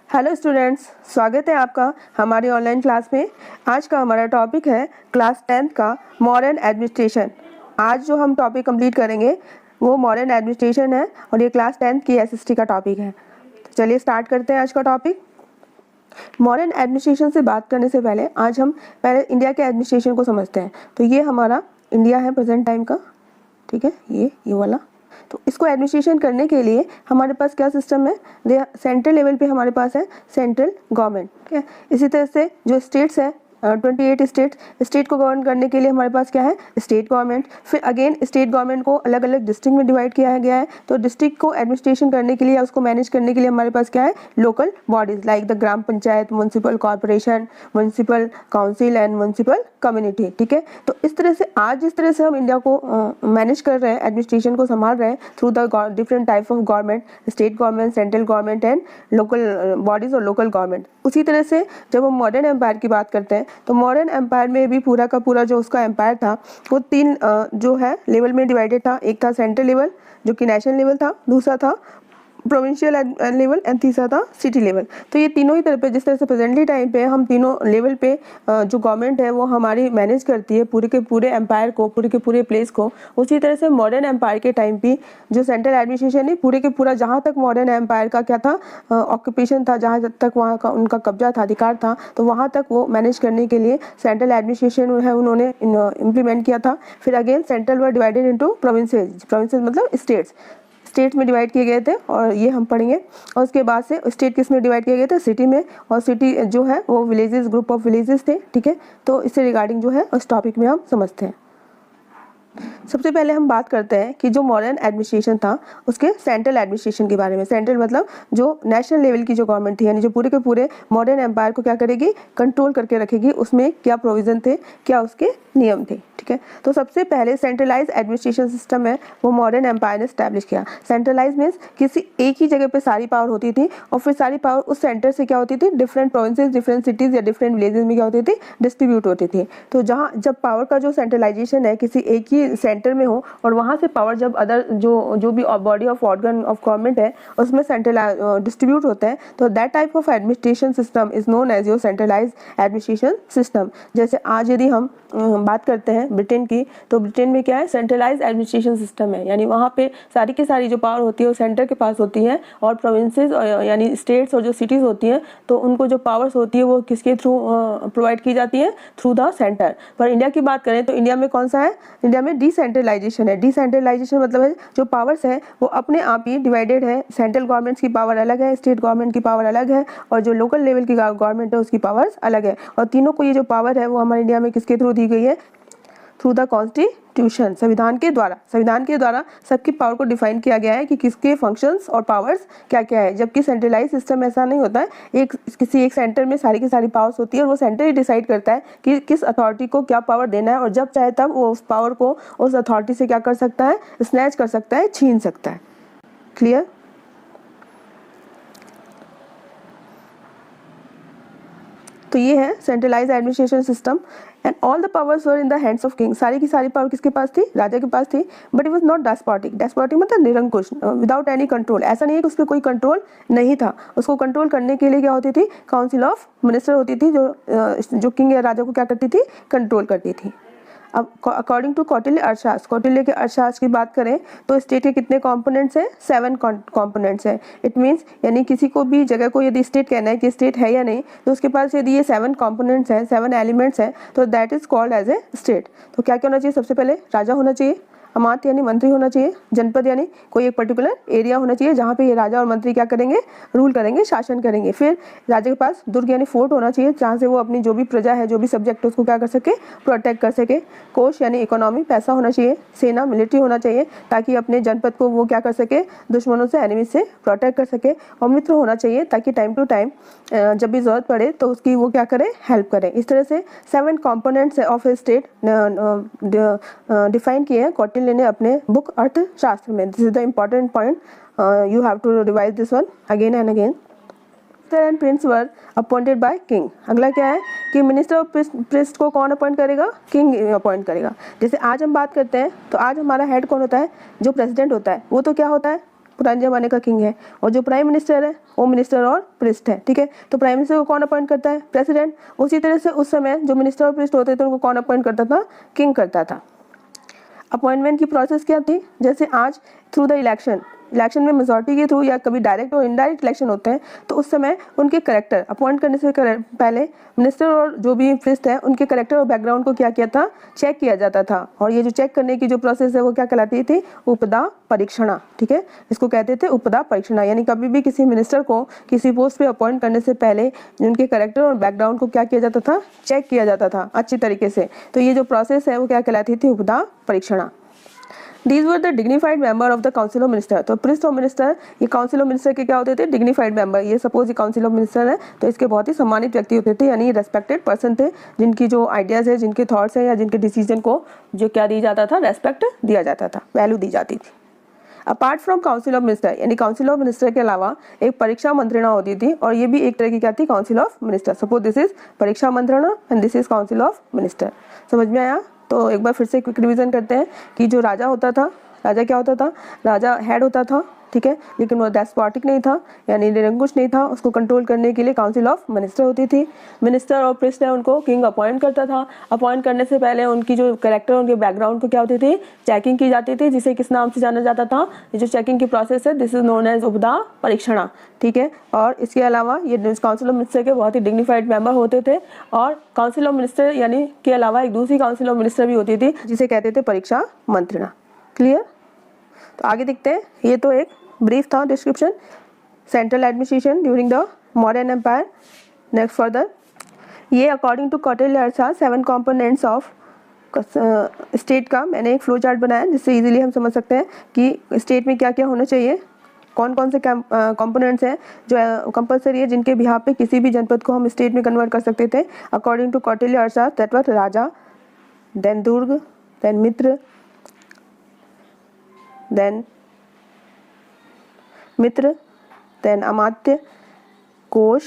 Hello students, स्वागत है आपका हमारी ऑनलाइन क्लास में। आज का हमारा टॉपिक है क्लास 10th का मॉडर्न एडमिनिस्ट्रेशन। आज जो हम टॉपिक कंप्लीट करेंगे वो मॉडर्न एडमिनिस्ट्रेशन है और ये क्लास 10th की एसएसटी का टॉपिक है। तो चलिए स्टार्ट करते हैं आज का टॉपिक। मॉडर्न एडमिनिस्ट्रेशन से बात करने से पहले आज हम पहले इंडिया के एडमिनिस्ट्रेशन को समझते हैं। तो ये हमारा इंडिया है प्रेजेंट टाइम का, ठीक है, ये वाला। तो इसको एडमिनिस्ट्रेशन करने के लिए हमारे पास क्या सिस्टम है, सेंट्रल लेवल पे हमारे पास है सेंट्रल गवर्नमेंट, ठीक है। इसी तरह से जो स्टेट्स है 28 स्टेट को गवर्न करने के लिए हमारे पास क्या है, स्टेट गवर्नमेंट। फिर अगेन स्टेट गवर्नमेंट को अलग अलग डिस्ट्रिक्ट में डिवाइड किया गया है। तो डिस्ट्रिक्ट को एडमिनिस्ट्रेशन करने के लिए या उसको मैनेज करने के लिए हमारे पास क्या है, local bodies like the gram panchayat, municipal corporation, municipal council and municipal community, ठीक है। तो इस तरह से आज जिस तरह से हम इंडिया को मैनेज कर रहे हैं, एडमिनिस्ट्रेशन को संभाल रहे हैं through the different type of government, state government, central government and local bodies और लोकल गवर्नमेंट। उसी तरह से जब हम मॉडर्न एम्पायर की बात करते हैं तो मॉडर्न एम्पायर में भी पूरा का पूरा जो उसका एम्पायर था वो तीन जो है लेवल में डिवाइडेड था। एक था सेंट्रल लेवल जो कि नेशनल लेवल था, दूसरा था प्रोविंशियल लेवल एंड तीसरा था सिटी लेवल। तो ये तीनों ही तरह पे जिस तरह से प्रेजेंटली टाइम पे हम तीनों लेवल पे जो गवर्नमेंट है वो हमारी मैनेज करती है पूरे के पूरे एम्पायर को, पूरे के पूरे प्लेस को, उसी तरह से मॉडर्न एम्पायर के टाइम पे जो सेंट्रल एडमिनिस्ट्रेशन है पूरे के पूरा जहाँ तक मॉडर्न एम्पायर का क्या था, ऑक्यूपेशन था, जहाँ तक वहाँ का उनका कब्जा था, अधिकार था, तो वहाँ तक वो मैनेज करने के लिए सेंट्रल एडमिनिस्ट्रेशन है उन्होंने इम्प्लीमेंट किया था। फिर again central were divided into provinces, provinces मतलब स्टेट्स में डिवाइड किए गए थे और ये हम पढ़ेंगे। और उसके बाद से स्टेट किस में डिवाइड किए गए थे, सिटी में, और सिटी जो है वो विलेजेस, ग्रुप ऑफ विलेजेस थे, ठीक है। तो इससे रिगार्डिंग जो है उस टॉपिक में हम समझते हैं। सबसे पहले हम बात करते हैं कि जो मॉडर्न एडमिनिस्ट्रेशन था उसके सेंट्रल एडमिनिस्ट्रेशन के बारे में। सेंट्रल मतलब जो नेशनल लेवल की जो गवर्नमेंट थी, यानी जो पूरे के पूरे मॉडर्न एम्पायर को क्या करेगी, कंट्रोल करके रखेगी, उसमें क्या प्रोविजन थे, क्या उसके नियम थे, ठीक है। तो सबसे पहले सेंट्रलाइज एडमिनिस्ट्रेशन सिस्टम है वो मॉडर्न एम्पायर ने स्टैब्लिश किया। सेंट्रलाइज मीन्स किसी एक ही जगह पे सारी पावर होती थी और फिर सारी पावर उस सेंटर से क्या होती थी, डिफरेंट प्रोविंसेस, डिफरेंट सिटीज या डिफरेंट विलेजेस में क्या होती थी, डिस्ट्रीब्यूट होती थी। तो जहाँ जब पावर का जो सेंट्रलाइजेशन है किसी एक ही सेंटर में हो और वहाँ से पावर जब अदर जो भी body of organ of government है उसमें सेंट्रल डिस्ट्रीब्यूट होता है, तो that type of administration system is known as your centralize administration system. जैसे आज यदि हम बात करते हैं ब्रिटेन की, तो ब्रिटेन में क्या है, सेंट्रलाइज एडमिनिस्ट्रेशन सिस्टम है, यानी वहाँ पे सारी की सारी जो पावर होती है वो सेंटर के पास होती है और प्रोविंसेस यानी स्टेट्स और जो सिटीज़ होती हैं तो उनको जो पावर्स होती है वो किसके थ्रू प्रोवाइड की जाती है, थ्रू द सेंटर। पर इंडिया की बात करें तो इंडिया में कौन सा है, इंडिया में डिसेंट्रलाइजेशन है। डिसेंट्रलाइजेशन मतलब है जो पावर्स है वो अपने आप ही डिवाइडेड है, सेंट्रल गवर्नमेंट की पावर अलग है, स्टेट गवर्नमेंट की पावर अलग है और जो लोकल लेवल की गवर्नमेंट है उसकी पावर्स अलग है। और तीनों को ये जो पावर है वो हमारे इंडिया में किसके थ्रू दी गई है, थ्रू द कॉन्स्टिट्यूशन, संविधान के द्वारा सबकी पावर को डिफाइन किया गया है कि किसके फंक्शंस और पावर्स क्या क्या है। जबकि सेंट्रलाइज सिस्टम ऐसा नहीं होता है, किसी एक सेंटर में सारी की सारी पावर्स होती है और वो सेंटर ही डिसाइड करता है कि किस अथॉरिटी को क्या पावर देना है और जब चाहे तब वो उस पावर को उस अथॉरिटी से क्या कर सकता है, स्नैच कर सकता है, छीन सकता है। क्लियर? तो ये है centralize administration system and all the powers were in the hands of king. सारी की सारी पावर किसके पास थी, राजा के पास थी। But it was not despotic, despotic मतलब निरंकुश, विदाउट एनी कंट्रोल। ऐसा नहीं है कि उस पर कोई कंट्रोल नहीं था। उसको कंट्रोल करने के लिए क्या होती थी, काउंसिल ऑफ मिनिस्टर होती थी जो किंग या राजा को क्या करती थी, कंट्रोल करती थी। अब अकॉर्डिंग टू कौटिल्य अर्थशास्त्र, कौटिल्य के अर्थशास्त्र की बात करें तो स्टेट के कितने कंपोनेंट्स हैं, 7 कंपोनेंट्स हैं। इट मींस यानी किसी को भी जगह को यदि स्टेट कहना है कि स्टेट है या नहीं, तो उसके पास यदि ये 7 कंपोनेंट्स हैं, 7 एलिमेंट्स हैं, तो that is called as a state. तो क्या क्या होना चाहिए, सबसे पहले राजा होना चाहिए, अमात्य यानी मंत्री होना चाहिए, जनपद यानी कोई एक पर्टिकुलर एरिया होना चाहिए जहाँ पे ये राजा और मंत्री क्या करेंगे, रूल करेंगे, शासन करेंगे। फिर राजा के पास दुर्ग यानी फोर्ट होना चाहिए जहाँ से वो अपनी जो भी प्रजा है, जो भी सब्जेक्ट है उसको क्या कर सके, प्रोटेक्ट कर सके। कोष यानी इकोनॉमी, पैसा होना चाहिए। सेना मिलिट्री होना चाहिए ताकि अपने जनपद को वो क्या कर सके, दुश्मनों से, एनिमीज से प्रोटेक्ट कर सके। और मित्र होना चाहिए ताकि टाइम टू टाइम जब भी जरूरत पड़े तो उसकी वो क्या करे, हेल्प करें। इस तरह से 7 components of a state define किए हैं कौटिल्य ने अपने बुक अर्थशास्त्र में। This is the important point, you have to revise this one again and again. Minister and prince were appointed by king. अगला क्या है कि मिनिस्टर और प्रिंस को कौन अपॉइंट करेगा, किंग अपॉइंट करेगा। जैसे आज हम बात करते हैं तो आज हमारा हेड कौन होता है, जो प्रेसिडेंट होता है वो तो क्या होता है, पुराने ज़माने का किंग है, और जो प्राइम मिनिस्टर है वो मिनिस्टर और प्रिस्ट है, ठीक है। तो प्राइम मिनिस्टर को कौन अपॉइंट करता है? प्रेसिडेंट। उसी तरह से उस समय जो मिनिस्टर और प्रिस्ट होते थे उनको कौन अपॉइंट करता था? किंग करता था। अपॉइंटमेंट की प्रोसेस क्या थी? जैसे आज थ्रू द इलेक्शन में मेजॉरिटी के थ्रू या कभी डायरेक्ट और इनडायरेक्ट इलेक्शन होते हैं, तो उस समय उनके करेक्टर अपॉइंट करने से पहले मिनिस्टर और जो भी प्रिस्ट है उनके करेक्टर और बैकग्राउंड को क्या किया था? चेक किया जाता था। और ये जो चेक करने की जो प्रोसेस है वो क्या कहलाती थी? उपदा परीक्षणा, ठीक है। इसको कहते थे उपदा परीक्षणा। यानी कभी भी किसी मिनिस्टर को किसी पोस्ट पे अपॉइंट करने से पहले उनके करेक्टर और बैकग्राउंड को क्या किया जाता था? चेक किया जाता था अच्छी तरीके से। तो ये जो प्रोसेस है वो क्या कहलाती थी? उपदा परीक्षणा। These were the dignified member of the council of minister। तो प्रिस्ट और मिनिस्टर ये काउंसिल ऑफ मिनिस्टर के क्या होते थे? Dignified member. ये सपोज ये काउंसिल ऑफ मिनिस्टर है तो इसके बहुत ही सम्मानित व्यक्ति होते थे, यानी रेस्पेक्टेड पर्सन थे, जिनकी जो आइडियाज़ है, जिनके थॉट्स हैं या जिनके डिसीजन को जो क्या दिया जाता था? रेस्पेक्ट दिया जाता था, वैल्यू दी जाती थी। Apart from council of minister, यानी काउंसिल ऑफ मिनिस्टर के अलावा एक परीक्षा मंत्रणा होती थी, और ये भी एक तरह की क्या थी? Council of minister. Suppose this is परीक्षा मंत्रणा and this is council of minister. समझ में आया? तो एक बार फिर से क्विक रिवीजन करते हैं कि जो राजा होता था, राजा क्या होता था? राजा हेड होता था, ठीक है, लेकिन वो डेस्पोटिक नहीं था, यानी निरंकुश नहीं था। उसको कंट्रोल करने के लिए काउंसिल ऑफ मिनिस्टर होती थी। मिनिस्टर और प्रिस्ट है उनको किंग अपॉइंट करता था। अपॉइंट करने से पहले उनकी जो कैरेक्टर, उनके बैकग्राउंड को क्या होती थी? चेकिंग की जाती थी, जिसे किस नाम से जाना जाता था? ये जो चेकिंग की प्रोसेस है दिस इज नोन एज उपदा परीक्षणा, ठीक है। और इसके अलावा ये काउंसिल ऑफ मिनिस्टर के बहुत ही डिग्निफाइड मेंबर होते थे। और काउंसिल ऑफ मिनिस्टर यानी के अलावा एक दूसरी काउंसिल ऑफ मिनिस्टर भी होती थी जिसे कहते थे परीक्षा मंत्रणा। क्लियर? तो आगे देखते हैं। ये तो एक ब्रीफ था description, central administration during the Mauryan empire. Next further, ये according to Kautilya Arthashastra 7 components of state का मैंने एक फ्लो चार्ट बनाया जिससे इजीली हम समझ सकते हैं कि स्टेट में क्या क्या होना चाहिए, कौन कौन से कंपोनेंट्स हैं जो कंपलसरी है, जिनके बिहाफ पे किसी भी जनपद को हम स्टेट में कन्वर्ट कर सकते थे according to Kautilya Arthashastra. That was raja, then durg, then mitra, then amatya, kosh,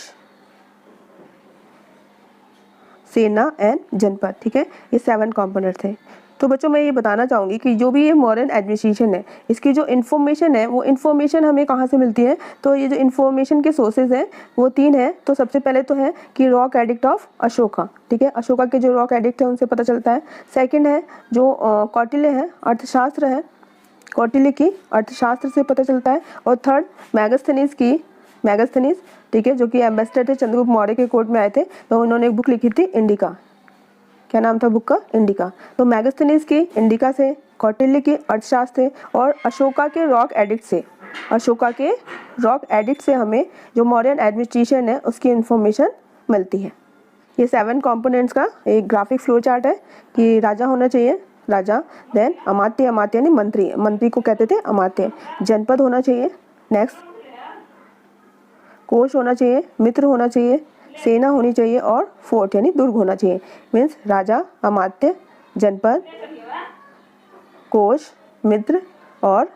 sena and जनपद, ठीक है। ये 7 कंपोनेंट थे। तो बच्चों मैं ये बताना चाहूँगी कि जो भी ये मॉडर्न एडमिनिस्ट्रेशन है इसकी जो इन्फॉर्मेशन है वो इन्फॉर्मेशन हमें कहाँ से मिलती है? तो ये जो इन्फॉर्मेशन के सोर्सेज हैं वो 3 हैं। तो सबसे पहले तो है कि रॉक एडिक्ट ऑफ अशोका, ठीक है, अशोका के जो रॉक एडिक्ट है उनसे पता चलता है। सेकेंड है जो कौटिल्य है, अर्थशास्त्र है, कौटिल्य की अर्थशास्त्र से पता चलता है। और थर्ड मैगस्थनीज, ठीक है, जो कि एम्बेसडर थे चंद्रगुप्त मौर्य के कोर्ट में आए थे, तो उन्होंने एक बुक लिखी थी इंडिका। क्या नाम था बुक का? इंडिका। तो मैगस्थनीज की इंडिका से, कौटिल्य की अर्थशास्त्र से और अशोका के रॉक एडिक्ट से हमें जो मॉडर्न एडमिनिस्ट्रेशन है उसकी इन्फॉर्मेशन मिलती है। ये 7 कंपोनेंट्स का एक ग्राफिक फ्लो चार्ट है कि राजा होना चाहिए, राजा, देन अमात्य यानी मंत्री को कहते थे अमात्य, जनपद होना चाहिए, नेक्स्ट कोश होना चाहिए, मित्र होना चाहिए, सेना होनी चाहिए और फोर्ट यानी दुर्ग होना चाहिए। मीन्स राजा, अमात्य, जनपद, कोश, मित्र और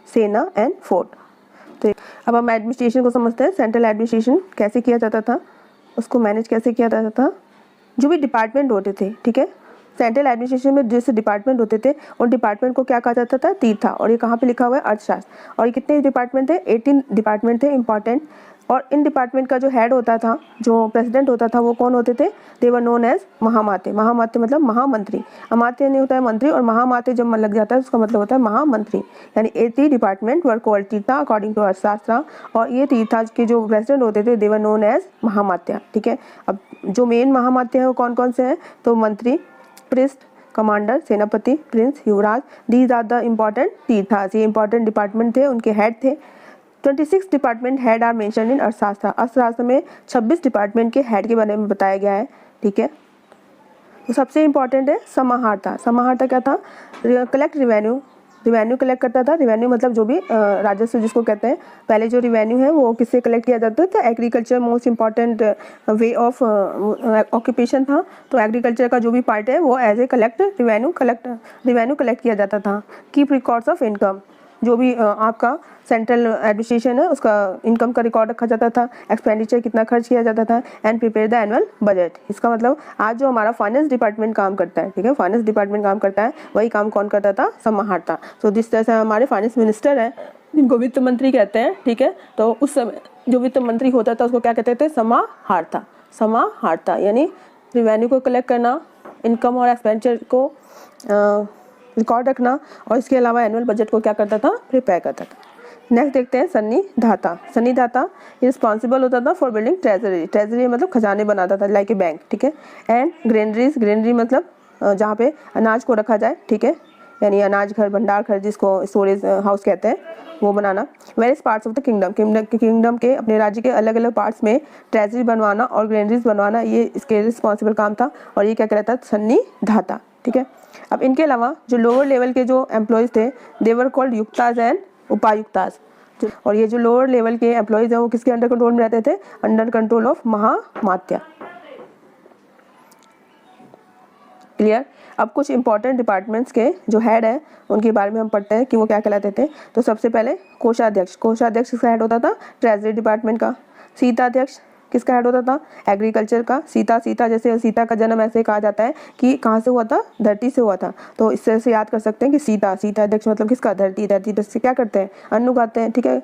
सेना एंड फोर्ट। तो अब हम एडमिनिस्ट्रेशन को समझते हैं। सेंट्रल एडमिनिस्ट्रेशन कैसे किया जाता था, उसको मैनेज कैसे किया जाता था। जो भी डिपार्टमेंट होते थे, ठीक है, सेंट्रल एडमिनिस्ट्रेशन में जैसे डिपार्टमेंट होते थे उन डिपार्टमेंट को क्या कहा जाता था? तीर्था। और ये कहाँ पे लिखा हुआ है? अर्थशास्त्र। और ये कितने डिपार्टमेंट थे? 18 डिपार्टमेंट थे इंपॉर्टेंट। और इन डिपार्टमेंट का जो हेड होता था, जो प्रेसिडेंट होता था, वो कौन होते थे? दे वर नोन एज महामात्य। महामात्य मतलब महामंत्री। अमात्य नहीं होता है मंत्री, और महामात्य जब मन लग जाता है उसका मतलब होता है महामंत्री। यानी 80 department were called Tirtha according to Arthashastra. और ये तीर्था के जो प्रेसिडेंट होते थे दे वर नोन एज महामात्य, ठीक है। अब जो मेन महामात्य है वो कौन कौन से हैं? तो mantri, priest, commander, senapati, prince, yuvraj, these are the important tirthas. ये इंपॉर्टेंट डिपार्टमेंट थे, उनके हेड थे। 26 department head are mentioned in Arthashastra. Arthashastra में 26 डिपार्टमेंट के हेड के बारे में बताया गया है, ठीक है। तो सबसे इम्पॉर्टेंट है समाहर्ता। समाहर्ता क्या था? कलेक्ट रिवेन्यू कलेक्ट करता था। रिवेन्यू मतलब जो भी राजस्व जिसको कहते हैं। पहले जो रिवेन्यू है वो किससे कलेक्ट किया जाता था? Agriculture most important way of occupation था। तो एग्रीकल्चर का जो भी पार्ट है वो एज ए रिवेन्यू कलेक्ट किया जाता था। कीप रिकॉर्ड्स ऑफ इनकम, जो भी आपका सेंट्रल एडमिनिस्ट्रेशन है उसका इनकम का रिकॉर्ड रखा जाता था, एक्सपेंडिचर कितना खर्च किया जाता था, and prepare the annual budget. इसका मतलब आज जो हमारा फाइनेंस डिपार्टमेंट काम करता है, ठीक है, फाइनेंस डिपार्टमेंट काम करता है, वही काम कौन करता था? समाहर्ता। सो जिस तरह से हमारे फाइनेंस मिनिस्टर है जिनको वित्त मंत्री कहते हैं, ठीक है। तो उस समय जो वित्त मंत्री होता था उसको क्या कहते थे, समाहर्ता। समाहर्ता यानी रेवेन्यू को कलेक्ट करना, इनकम और एक्सपेंडिचर को रिकॉर्ड रखना, और इसके अलावा एनुअल बजट को क्या करता था, प्रिपेयर करता था। नेक्स्ट देखते हैं सन्निधाता। सन्निधाता रिस्पॉन्सिबल होता था फॉर बिल्डिंग ट्रेजरी। ट्रेजरी मतलब खजाने बनाता था, लाइक ए बैंक, ठीक है। एंड ग्रेनरीज, ग्रेनरी मतलब जहाँ पे अनाज को रखा जाए, ठीक है, यानी अनाज घर, भंडार घर, जिसको स्टोरेज हाउस कहते हैं, वो बनाना। Various parts of the kingdom के अपने राज्य के अलग अलग पार्ट्स में ट्रेजरी बनवाना और ग्रेनरीज बनवाना, ये इसके रिस्पॉन्सिबल काम था, और ये क्या कहता था, सन्निधाता, ठीक है। अब इनके अलावा जो लोअर लेवल के जो एम्प्लॉयज़ थे, देवर कॉल्ड युक्ताज एंड उपायुक्ताज। और ये जो लोअर लेवल के एम्प्लॉयज़ हैं वो किसके अंडर कंट्रोल में रहते थे, अंडर कंट्रोल ऑफ महामात्य। क्लियर। अब कुछ इंपॉर्टेंट डिपार्टमेंट्स के जो हेड है उनके बारे में हम पढ़ते हैं कि वो क्या कहलाते थे। तो सबसे पहले कोषाध्यक्ष। कोषाध्यक्ष किसका हेड होता था, ट्रेजरी डिपार्टमेंट का। सीताध्यक्ष किसका हेड होता था, एग्रीकल्चर का। सीता जैसे सीता का जन्म ऐसे कहा जाता है कि कहाँ से हुआ था, धरती से हुआ था, तो इससे से याद कर सकते हैं कि सीताध्यक्ष मतलब किसका, धरती से क्या करते हैं, अन्न उगाते हैं, ठीक है।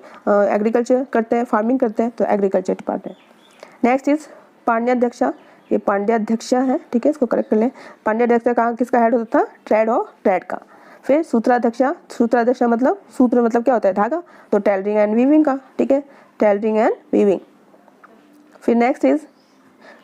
एग्रीकल्चर करते हैं, फार्मिंग करते हैं, तो agriculture department. Next is Pandyadhyaksha. ये पांड्याध्यक्ष है, ठीक है, इसको करेक्ट कर लें। पांड्याध्यक्ष कहाँ किसका हेड होता था, ट्रेड का। फिर सूत्राध्यक्ष मतलब सूत्र मतलब क्या होता है, धागा, तो टेलरिंग एंड वीविंग का, ठीक है, टेलरिंग एंड वीविंग। फिर नेक्स्ट इज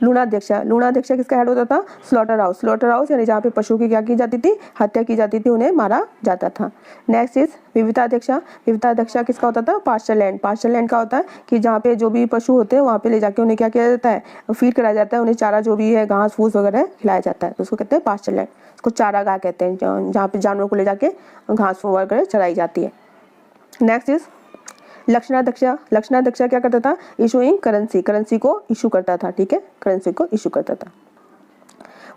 लूणाध्यक्ष किसका हेड होता था, स्लॉटर हाउस यानी जहाँ पे पशु की क्या की जाती थी, हत्या की जाती थी, उन्हें मारा जाता था। नेक्स्ट इज विविताध्यक्ष किसका होता था, पास्चर लैंड का होता है कि जहाँ पे जो भी पशु होते हैं वहाँ पे ले जाके उन्हें क्या किया जाता है, फीड कराया जाता है, उन्हें चारा जो भी है, घास फूस वगैरह खिलाया जाता है, तो उसको कहते हैं पास्चर लैंड। उसको चारागाह कहते हैं, जहाँ पे जानवरों को ले जाके घास वगैरह चराई जाती है। नेक्स्ट इज लक्षणाध्यक्ष क्या करता था, इशूइंग करेंसी को इशू करता था, ठीक है, करेंसी को इशू करता था।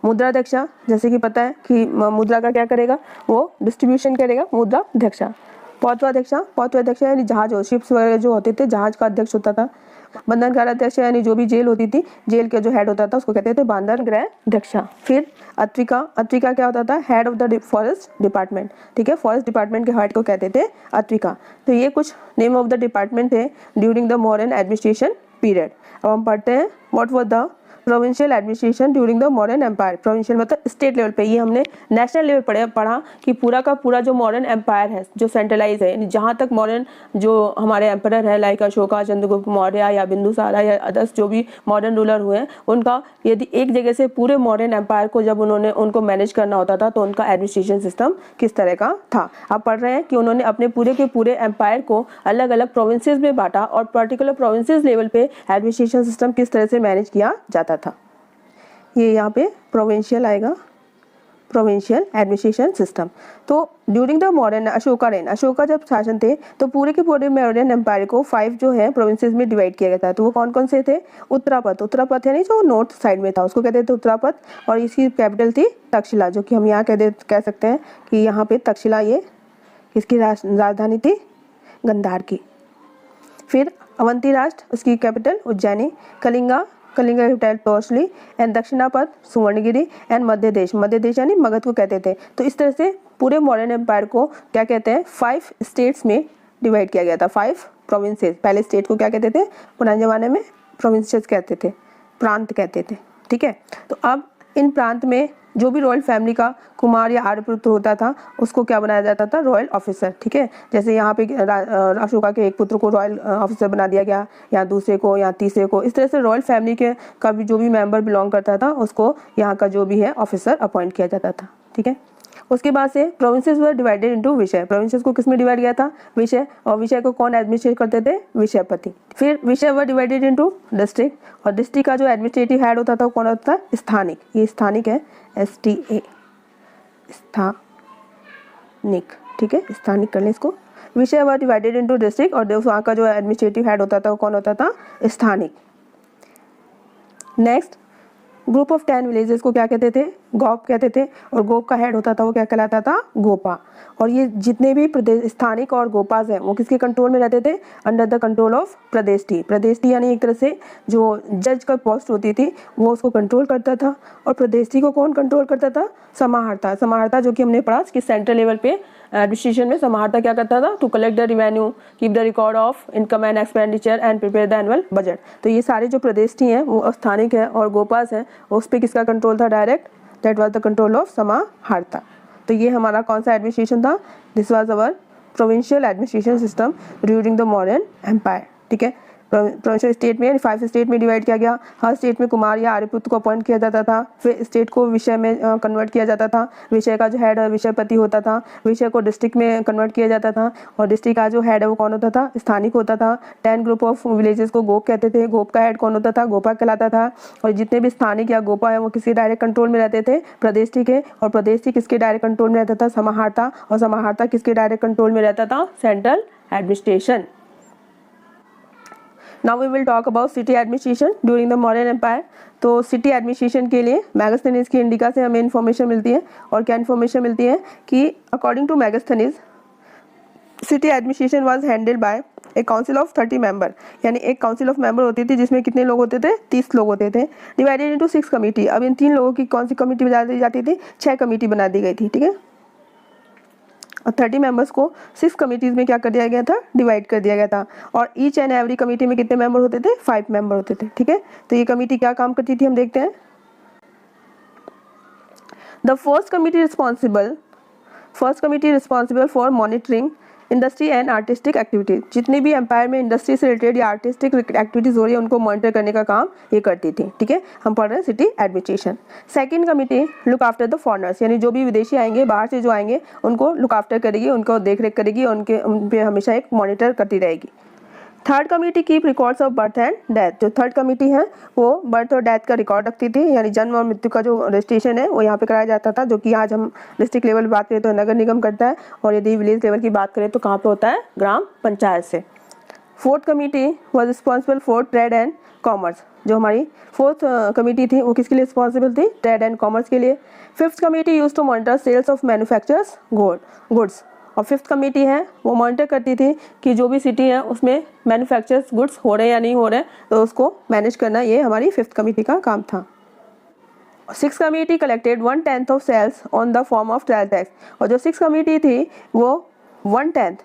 मुद्राध्यक्ष जैसे कि पता है कि मुद्रा का क्या करेगा, वो डिस्ट्रीब्यूशन करेगा, मुद्राध्यक्ष। पौत्वाध्यक्ष यानी जहाज, शिप्स वगैरह जो होते थे, जहाज का अध्यक्ष होता था। बंधनगृह अध्यक्ष यानी जो भी जेल होती थी, जेल के जो हेड होता था उसको कहते थे बंधनगृह अध्यक्ष। फिर अत्विका क्या होता था, head of the forest department, ठीक है, फॉरेस्ट डिपार्टमेंट के हेड को कहते थे अत्विका। तो ये कुछ नेम ऑफ द डिपार्टमेंट थे during the modern administration period. अब हम पढ़ते हैं what was the provincial administration during the modern empire. Provincial मतलब स्टेट लेवल पे, ये हमने नेशनल लेवल पढ़ा कि पूरा का पूरा जो मॉडर्न एम्पायर है, जो सेंट्रलाइज है, यानी जहाँ तक मॉडर्न जो हमारे एम्पायर है, लाइक अशोका, चंद्रगुप्त मौर्य या बिंदुसारा या अदर्स जो भी मॉडर्न रूलर हुए हैं, उनका यदि एक जगह से पूरे मॉडर्न एम्पायर को जब उनको मैनेज करना होता था तो उनका एडमिनिस्ट्रेशन सिस्टम किस तरह का था। आप पढ़ रहे हैं कि उन्होंने अपने पूरे के पूरे एम्पायर को अलग अलग प्रोविंसेस में बांटा और पर्टिकुलर प्रोविंसेस लेवल पे एडमिनिस्ट्रेशन सिस्टम किस तरह से मैनेज किया जाता था। ये यहाँ पे प्रोविंशियल आएगा, प्रोविंशियल एडमिनिस्ट्रेशन सिस्टम। तो ड्यूरिंग द मॉडर्न अशोका जब शासन थे तो पूरे के पूरे मॉडर्न एम्पायर को 5 जो है प्रोविंसेस में डिवाइड किया गया था। तो वो कौन कौन से थे, उत्तरापथ यानी जो नॉर्थ साइड में था उसको कहते थे उत्तरापथ, और इसकी कैपिटल थी तक्षशिला, जो कि हम यहाँ कह सकते हैं कि यहाँ पे तक्षशिला ये इसकी राजधानी थी गंधार की। फिर अवंती राष्ट्र, उसकी capital Ujjaini. Kalinga capital Toshali and Dakshinapatha Suvarnagiri and Madhya Desh यानी मगध को कहते थे। तो इस तरह से पूरे मॉडर्न एम्पायर को क्या कहते हैं, 5 स्टेट्स में डिवाइड किया गया था, 5 प्रोविंसेस। पहले स्टेट को क्या कहते थे, पुराने जमाने में प्रोविंसेस कहते थे, प्रांत कहते थे, ठीक है। तो अब इन प्रांत में जो भी रॉयल फैमिली का कुमार या आर्यपुत्र होता था उसको क्या बनाया जाता था, रॉयल ऑफिसर, ठीक है। जैसे यहाँ पे अशोका के एक पुत्र को रॉयल ऑफिसर बना दिया गया, या दूसरे को, या तीसरे को, इस तरह से रॉयल फैमिली के का भी जो भी मेंबर बिलोंग करता था उसको यहाँ का जो भी है ऑफिसर अपॉइंट किया जाता था, ठीक है। उसके बाद से प्रोविंसेस वर डिवाइडेड इनटू विषय। प्रोविंसेस को किस में डिवाइड किया था, विषय, और विषय को कौन एडमिनिस्ट्रेट करते थे, विषयपति। फिर विषय वर डिवाइडेड इनटू डिस्ट्रिक्ट, और डिस्ट्रिक्ट का जो एडमिनिस्ट्रेटिव हेड होता था वो कौन होता था, स्थानिक। ये स्थानिक है, STA, स्थानिक, ठीक है, स्थानिक कर लें इसको। विषय वर डिवाइडेड इनटू डिस्ट्रिक्ट, और वहाँ का जो एडमिनिस्ट्रेटिव हेड होता था वो कौन होता था, स्थानिक। नेक्स्ट, ग्रुप ऑफ 10 विलेजेस को क्या कहते थे, गोप कहते थे, और गोप का हेड होता था वो क्या कहलाता था, गोपा। और ये जितने भी प्रदेश स्थानिक और गोपाज हैं वो किसके कंट्रोल में रहते थे, अंडर द कंट्रोल ऑफ प्रदेष्टि यानी एक तरह से जो जज का पोस्ट होती थी वो उसको कंट्रोल करता था। और प्रदेष्टि को कौन कंट्रोल करता था, समाहर्ता जो कि हमने पढ़ा कि सेंट्रल लेवल पे एडमिनिस्ट्रेशन में समाहर्ता क्या करता था? To collect the revenue, keep the record of income and expenditure and prepare the annual budget. तो ये सारे जो प्रदेश थी हैं वो स्थानिक है और गोपास हैं, उस पर किसका कंट्रोल था? Direct, that was the control of Samaharta. तो ये हमारा कौन सा एडमिनिस्ट्रेशन था? This was our provincial administration system during the Mauryan empire. ठीक है, प्रोविंशियल स्टेट में 5 स्टेट में डिवाइड किया गया। हर स्टेट में कुमार या आर्यपुत्र को अपॉइंट किया जाता था। फिर स्टेट को विषय में कन्वर्ट किया जाता था। विषय का जो हेड है विषयपति होता था। विषय को डिस्ट्रिक्ट में कन्वर्ट किया जाता था और डिस्ट्रिक्ट का जो हेड है वो कौन होता था? स्थानिक होता था। 10 ग्रुप ऑफ विलेजेस को गोप कहते थे। गोप का हेड कौन होता था? गोपा कहलाता था। और जितने भी स्थानिक या गोपा है वो किसके डायरेक्ट कंट्रोल में रहते थे? प्रदेश के। और प्रदेश किसके डायरेक्ट कंट्रोल में रहता था? समाहर्ता। और समाहर्ता किसके डायरेक्ट कंट्रोल में रहता था? Central administration. Now we will talk about city administration during the Mauryan Empire। तो सिटी एडमिनिस्ट्रेशन के लिए मैगस्थनीज की इंडिका से हमें इन्फॉर्मेशन मिलती है। और क्या इन्फॉर्मेशन मिलती है कि according to Megasthenes city administration was handled by a council of 30 member. यानी एक काउंसिल ऑफ मेंबर होती थी जिसमें कितने लोग होते थे? 30 लोग होते थे, डिवाइडेड इंटू 6 कमेटी। अब इन 3 लोगों की कौन सी कमेटी बना दी जाती थी? 6 कमेटी बना दी गई थी। ठीक है, और 30 मेंबर्स को 6 कमिटीज़ में क्या कर दिया गया था? डिवाइड कर दिया गया था। और ईच एंड एवरी कमेटी में कितने मेंबर होते थे? 5 मेंबर होते थे। ठीक है, तो ये कमेटी क्या काम करती थी हम देखते हैं। The first committee responsible for monitoring industry and artistic activities. जितनी भी एम्पायर में इंडस्ट्री से रिलेटेड या आर्टिस्टिक एक्टिविटीज़ हो रही है उनको मॉनिटर करने का काम ये करती थी। ठीक है, हम पढ़ रहे हैं city administration. Second committee look after the foreigners, यानी जो भी विदेशी आएंगे, बाहर से जो आएंगे उनको लुक आफ्टर करेगी, उनको देख रेख करेगी और उन पे हमेशा एक मॉनिटर करती रहेगी। Third committee keep records of birth and death. जो थर्ड कमेटी है वो बर्थ और डेथ का रिकॉर्ड रखती थी, यानी जन्म और मृत्यु का जो रजिस्ट्रेशन है वो यहाँ पे कराया जाता था, जो कि आज हम डिस्ट्रिक्ट लेवल बात करें तो नगर निगम करता है और यदि विलेज लेवल की बात करें तो कहाँ पे होता है? ग्राम पंचायत से। Fourth committee was responsible for trade and commerce. जो हमारी फोर्थ कमेटी थी वो किसके लिए रिस्पॉन्सिबल थी? ट्रेड एंड कॉमर्स के लिए। Fifth committee use to monitor sales of manufactures goods. और फिफ्थ कमेटी है वो मॉनिटर करती थी कि जो भी सिटी है उसमें मैन्युफैक्चर्स गुड्स हो रहे हैं या नहीं हो रहे हैं, तो उसको मैनेज करना ये हमारी फिफ्थ कमेटी का काम था। Six committee collected 1/10 of sales on the form of trial tax. और जो सिक्स कमेटी थी वो 1/10,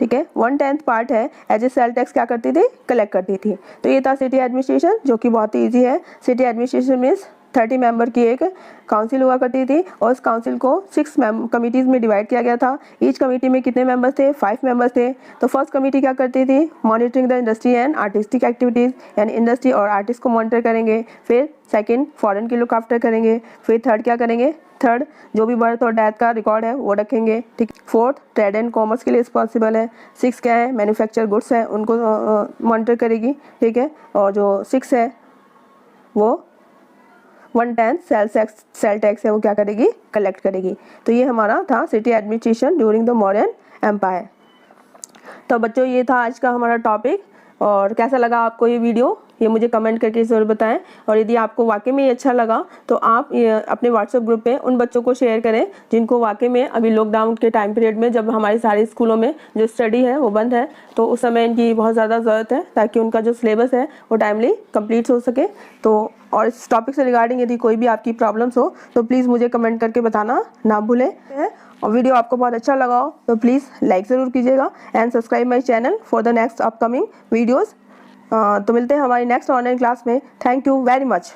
ठीक है, 1/10 पार्ट है एज ए सेल टैक्स क्या करती थी? कलेक्ट करती थी। तो ये था सिटी एडमिनिस्ट्रेशन, जो कि बहुत ही ईजी है। सिटी एडमिनिस्ट्रेशन मीन्स 30 मेंबर की एक काउंसिल हुआ करती थी और उस काउंसिल को 6 कमिटीज़ में डिवाइड किया गया था। ईच कमेटी में कितने मेंबर्स थे? 5 मेंबर्स थे। तो फर्स्ट कमेटी क्या करती थी? Monitoring the industry and artistic activities, यानी इंडस्ट्री और आर्टिस्ट को मॉनिटर करेंगे। फिर सेकंड फॉरेन की लुक आफ्टर करेंगे। फिर थर्ड क्या करेंगे? थर्ड जो भी बर्थ और डेथ का रिकॉर्ड है वो रखेंगे। ठीक, फोर्थ ट्रेड एंड कॉमर्स के लिए रिस्पॉन्सिबल है। 6 क्या है? मैन्युफैक्चर गुड्स है, उनको मॉनिटर करेगी। ठीक है, और जो 6 है वो 1/10 सेल टैक्स है वो क्या करेगी? कलेक्ट करेगी। तो ये हमारा था city administration during the Mauryan empire. तो बच्चों ये था आज का हमारा टॉपिक, और कैसा लगा आपको ये वीडियो ये मुझे कमेंट करके ज़रूर बताएं। और यदि आपको वाकई में ये अच्छा लगा तो आप अपने व्हाट्सएप ग्रुप पे उन बच्चों को शेयर करें जिनको वाकई में अभी लॉकडाउन के टाइम पीरियड में जब हमारे सारे स्कूलों में जो स्टडी है वो बंद है, तो उस समय इनकी बहुत ज़्यादा ज़रूरत है ताकि उनका जो सिलेबस है वो टाइमली कंप्लीट हो सके। तो और इस टॉपिक से रिगार्डिंग यदि कोई भी आपकी प्रॉब्लम्स हो तो प्लीज़ मुझे कमेंट करके बताना ना भूलें। और वीडियो आपको बहुत अच्छा लगा हो तो प्लीज़ लाइक ज़रूर कीजिएगा and subscribe my channel for the next upcoming videos. तो मिलते हैं हमारी नेक्स्ट ऑनलाइन क्लास में। Thank you very much.